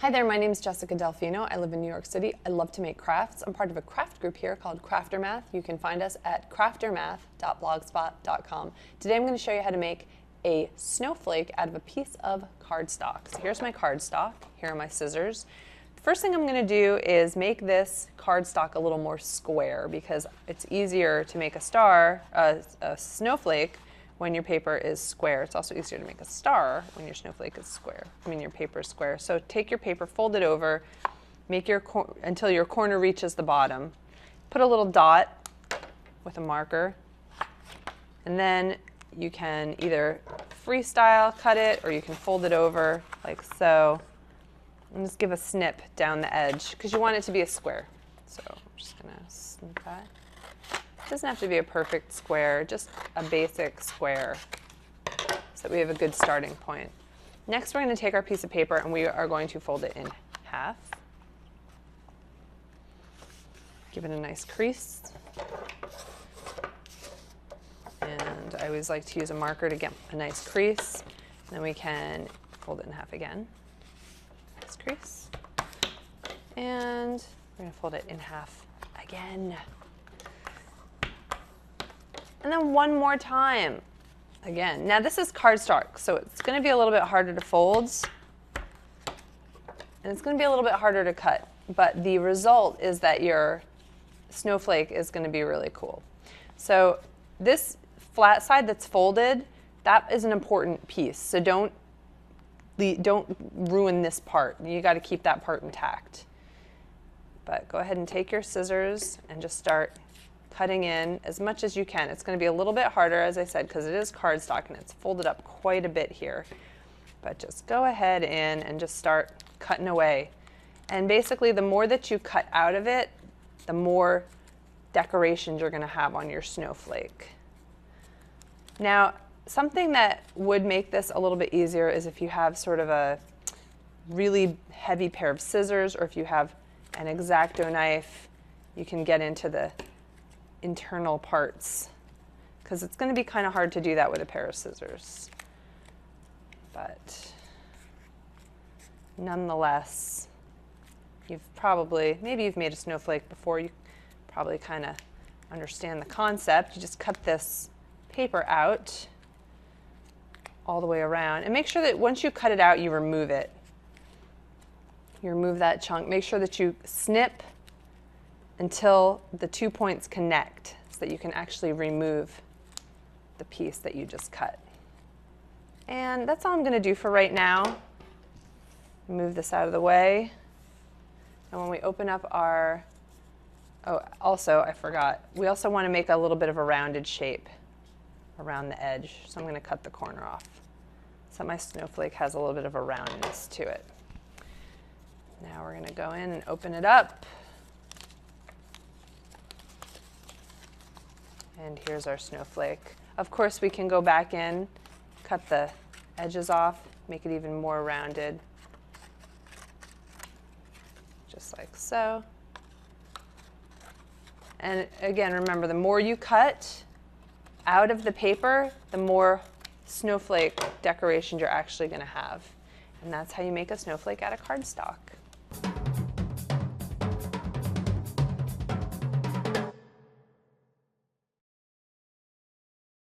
Hi there, my name is Jessica Delfino. I live in New York City. I love to make crafts. I'm part of a craft group here called Craftermath. You can find us at craftermath.blogspot.com. Today I'm going to show you how to make a snowflake out of a piece of cardstock. So here's my cardstock. Here are my scissors. The first thing I'm going to do is make this cardstock a little more square because it's easier to make a snowflake when your paper is square. It's also easier to make a star when your snowflake is square. Your paper is square. So take your paper, fold it over, make until your corner reaches the bottom. Put a little dot with a marker, and then you can either freestyle cut it or you can fold it over like so, and just give a snip down the edge because you want it to be a square. So I'm just going to snip that. It doesn't have to be a perfect square, just a basic square so that we have a good starting point. Next, we're going to take our piece of paper and we are going to fold it in half. Give it a nice crease. And I always like to use a marker to get a nice crease. Then we can fold it in half again. Nice crease. And we're going to fold it in half again. And then one more time, again. Now this is cardstock, so it's going to be a little bit harder to fold, and it's going to be a little bit harder to cut, but the result is that your snowflake is going to be really cool. So this flat side that's folded, that is an important piece, so don't ruin this part. You got to keep that part intact. But go ahead and take your scissors and just start cutting in as much as you can. It's going to be a little bit harder, as I said, because it is cardstock and it's folded up quite a bit here. But just go ahead in and just start cutting away. And basically, the more that you cut out of it, the more decorations you're going to have on your snowflake. Now, something that would make this a little bit easier is if you have sort of a really heavy pair of scissors, or if you have an X-Acto knife, you can get into the internal parts, because it's going to be kind of hard to do that with a pair of scissors. But nonetheless, maybe you've made a snowflake before. You probably kind of understand the concept. You just cut this paper out all the way around, and make sure that once you cut it out, you remove it. You remove that chunk. Make sure that you snip until the 2 points connect so that you can actually remove the piece that you just cut. And that's all I'm going to do for right now. Move this out of the way. And when we open up our, also I forgot, we also want to make a little bit of a rounded shape around the edge. So I'm going to cut the corner off so my snowflake has a little bit of a roundness to it. Now we're going to go in and open it up. And here's our snowflake. Of course, we can go back in, cut the edges off, make it even more rounded, just like so. And again, remember, the more you cut out of the paper, the more snowflake decorations you're actually going to have. And that's how you make a snowflake out of cardstock.